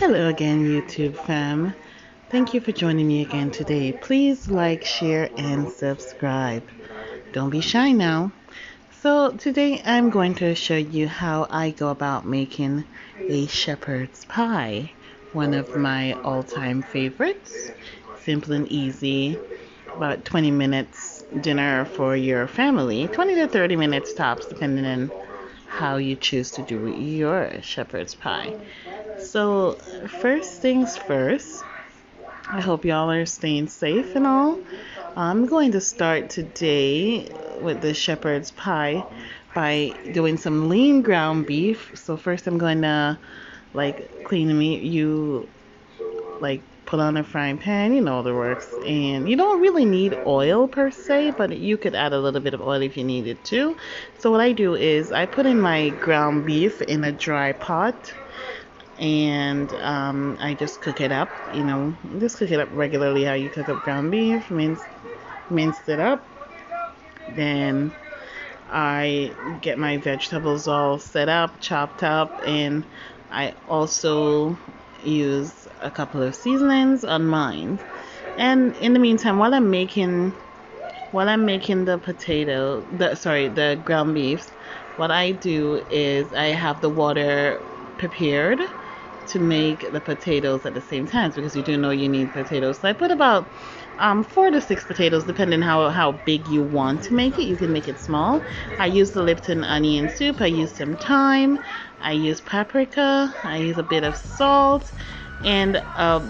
Hello again, YouTube fam. Thank you for joining me again today. Please like, share, and subscribe. Don't be shy now. So today I'm going to show you how I go about making a shepherd's pie. One of my all-time favorites. Simple and easy. About 20 minutes dinner for your family. 20 to 30 minutes tops, depending on how you choose to do your shepherd's pie. So first things first, I hope y'all are staying safe and all. I'm going to start today with the shepherd's pie by doing some lean ground beef. So first I'm going to clean the meat. You put on a frying pan, you know the works, and you don't really need oil per se, but you could add a little bit of oil if you needed to. So what I do is I put in my ground beef in a dry pot, and I just cook it up, just cook it up regularly how you cook up ground beef. Minced it up. Then I get my vegetables all set up, chopped up, and I also use a couple of seasonings on mine. And in the meantime, while I'm making the the ground beef, what I do is I have the water prepared to make the potatoes at the same time, because you do know you need potatoes. So I put about 4 to 6 potatoes, depending how big you want to make it. You can make it small. I use the Lipton onion soup. I use some thyme. I use paprika. I use a bit of salt, and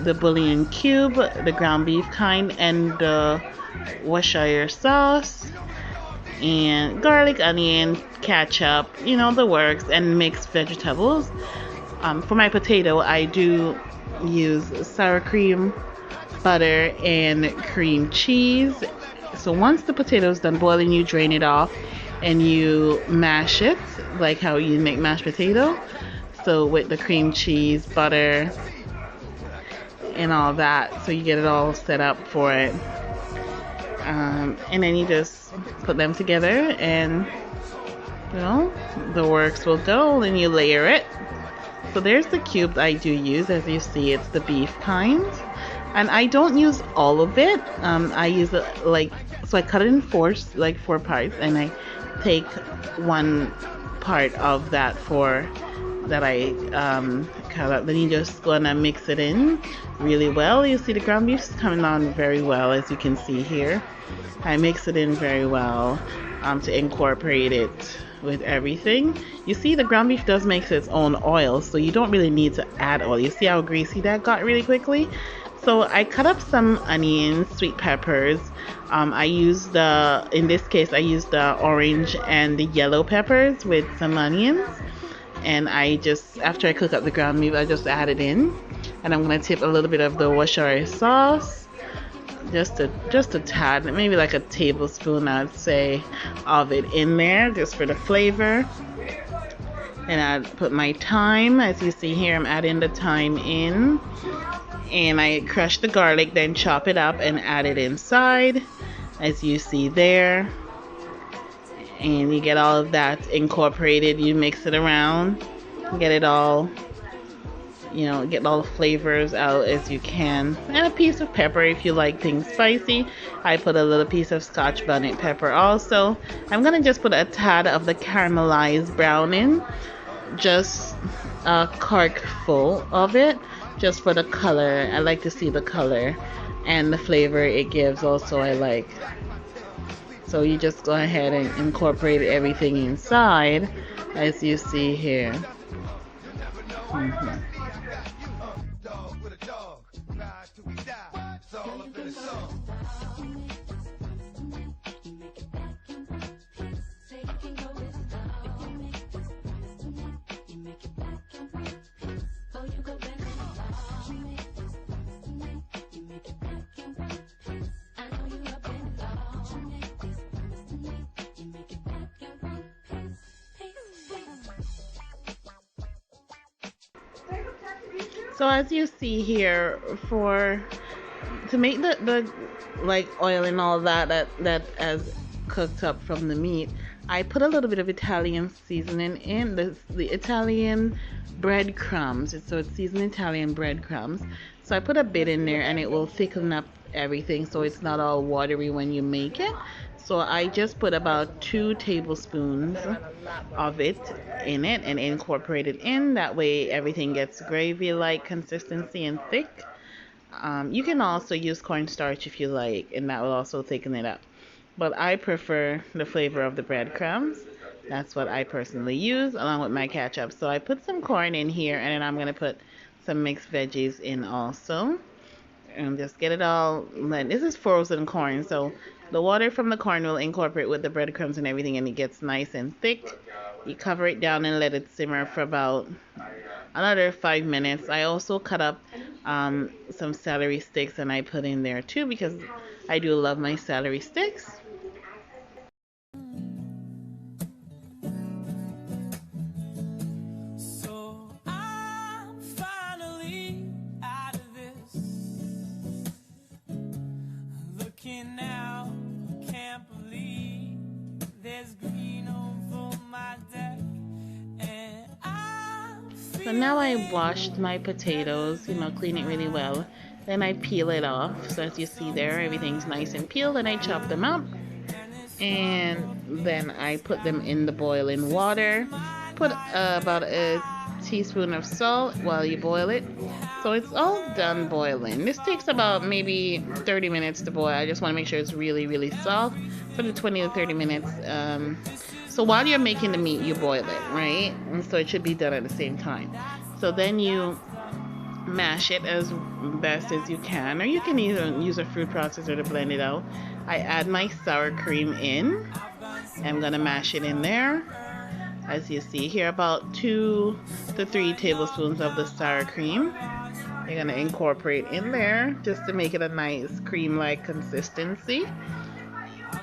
the bouillon cube, the ground beef kind, and the Worcestershire sauce, and garlic, onion, ketchup, the works, and mixed vegetables. For my potato, I do use sour cream, butter, and cream cheese. So once the potato is done boiling, you drain it off and you mash it like how you make mashed potato. So with the cream cheese, butter, and all that, so you get it all set up for it. And then you just put them together, and the works will go, and you layer it. So there's the cube I do use. As you see, it's the beef kind, and I don't use all of it. I use it so I cut it in four parts, and I take one part of that that I cut up. Then you just gonna mix it in really well. You see the ground beef is coming on very well, as you can see here. I mix it in very well to incorporate it with everything. You see the ground beef does make its own oil, so you don't really need to add oil. You see how greasy that got really quickly? So I cut up some onions, sweet peppers. In this case I use the orange and the yellow peppers with some onions. And after I cook up the ground beef, I just add it in. And I'm gonna tip a little bit of the Worcestershire sauce. Just a tad, maybe like a tablespoon, I'd say, of it in there, just for the flavor. And I put my thyme. As you see here, I'm adding the thyme in. And I crush the garlic, then chop it up and add it inside, as you see there. And you get all of that incorporated. You mix it around, get it all, get all the flavors out as you can. And a piece of pepper if you like things spicy. I put a little piece of Scotch bonnet pepper also. I'm gonna just put a tad of the caramelized brown in, just a cork full of it, just for the color. I like to see the color and the flavor it gives also, I like. So you just go ahead and incorporate everything inside, as you see here. So as you see here, to make the oil and all that as cooked up from the meat, I put a little bit of Italian seasoning in the Italian breadcrumbs. So it's seasoned Italian breadcrumbs. So I put a bit in there and it will thicken up everything so it's not all watery when you make it. So I just put about 2 tablespoons of it in it and incorporate it in. That way everything gets gravy-like consistency and thick. You can also use cornstarch if you like, and that will also thicken it up. But I prefer the flavor of the breadcrumbs. That's what I personally use along with my ketchup. So I put some corn in here, and then I'm going to put some mixed veggies in also. And just get it all blended. This is frozen corn, so the water from the corn will incorporate with the breadcrumbs and everything, and it gets nice and thick. You cover it down and let it simmer for about another 5 minutes. I also cut up some celery sticks and I put in there too because I do love my celery sticks. So I'm finally out of this. Looking out, can't believe there's green over my deck. So now I washed my potatoes, clean it really well. Then I peel it off. So as you see there, everything's nice and peeled. And I chop them up. And then I put them in the boiling water. Put about a teaspoon of salt while you boil it. So it's all done boiling. This takes about maybe 30 minutes to boil. I just want to make sure it's really, really soft for the 20 to 30 minutes. So while you're making the meat, you boil it, right? And so it should be done at the same time. So then you mash it as best as you can, or you can either use a food processor to blend it out. I add my sour cream in. I'm gonna mash it in there. As you see here, about 2 to 3 tablespoons of the sour cream. You're gonna incorporate in there just to make it a nice cream-like consistency.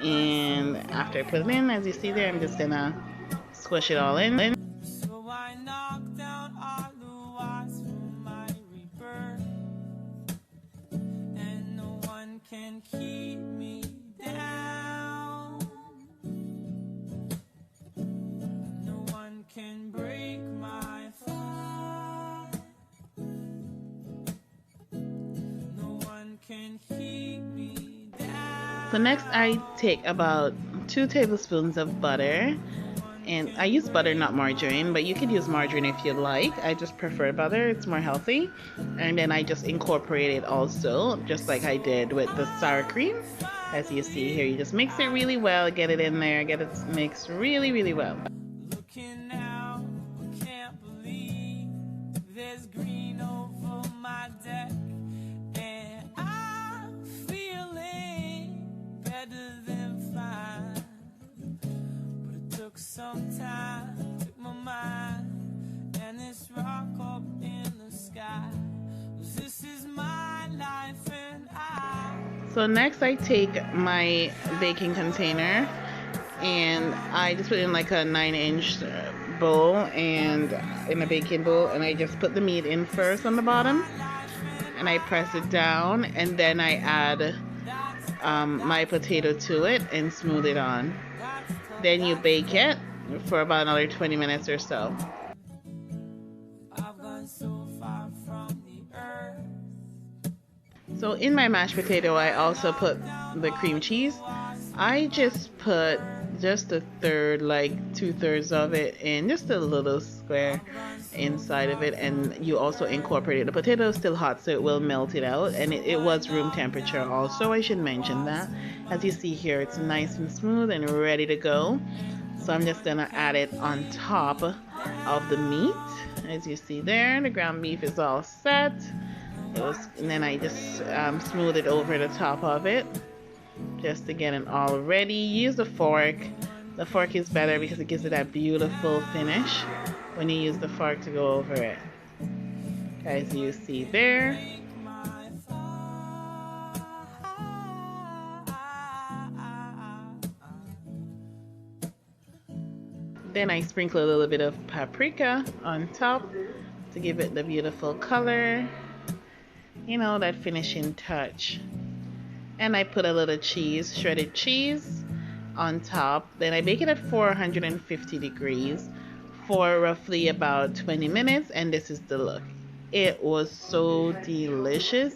And after I put it in, as you see there, I'm just gonna squish it all in. So I knock down all the walls from my rebirth, and no one can keep me down. No one can break my fall. No one can keep me down. So next I take about 2 tablespoons of butter, and I use butter, not margarine, but you could use margarine if you like. I just prefer butter, it's more healthy. And then I just incorporate it also, just like I did with the sour cream. As you see here, you just mix it really well, get it in there, get it mixed really, really well. Looking out, can't believe there's green over my deck, and I'm feeling better than fine. But it took some time, took my mind, and this rock up in the sky. This is my life and I. So next I take my baking container and I just put it in like a 9-inch bowl and in a baking bowl, and I just put the meat in first on the bottom and I press it down, and then I add my potato to it and smooth it on. Then you bake it for about another 20 minutes or so. I've gone so far from the earth. So in my mashed potato, I also put the cream cheese. I just put just a third, like 2/3 of it in, just a little square inside of it, and you also incorporated. The potato is still hot, so it will melt it out, and it was room temperature also, I should mention that. As you see here, it's nice and smooth and ready to go. So I'm just gonna add it on top of the meat. As you see there, the ground beef is all set. And then I just smooth it over the top of it just to get it all ready. Use a fork. The fork is better because it gives it that beautiful finish when you use the fork to go over it. As you see there. Then I sprinkle a little bit of paprika on top to give it the beautiful color. You know, that finishing touch. And I put a little cheese, shredded cheese, on top. Then I bake it at 450 degrees for roughly about 20 minutes, and this is the look. It was so delicious.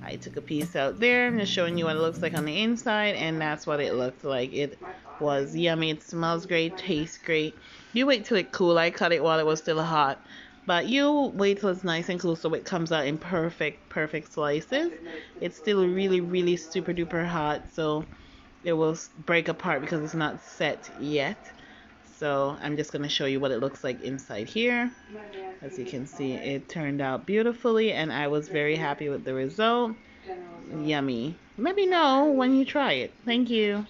I took a piece out there. I'm just showing you what it looks like on the inside, and that's what it looked like. It was yummy. It smells great, tastes great. You wait till it cool. I cut it while it was still hot, but you wait till it's nice and cool so it comes out in perfect slices. It's still really, really super duper hot, so it will break apart because it's not set yet. So I'm just going to show you what it looks like inside here. As you can see, it turned out beautifully, and I was very happy with the result. Yummy. Let me know when you try it. Thank you.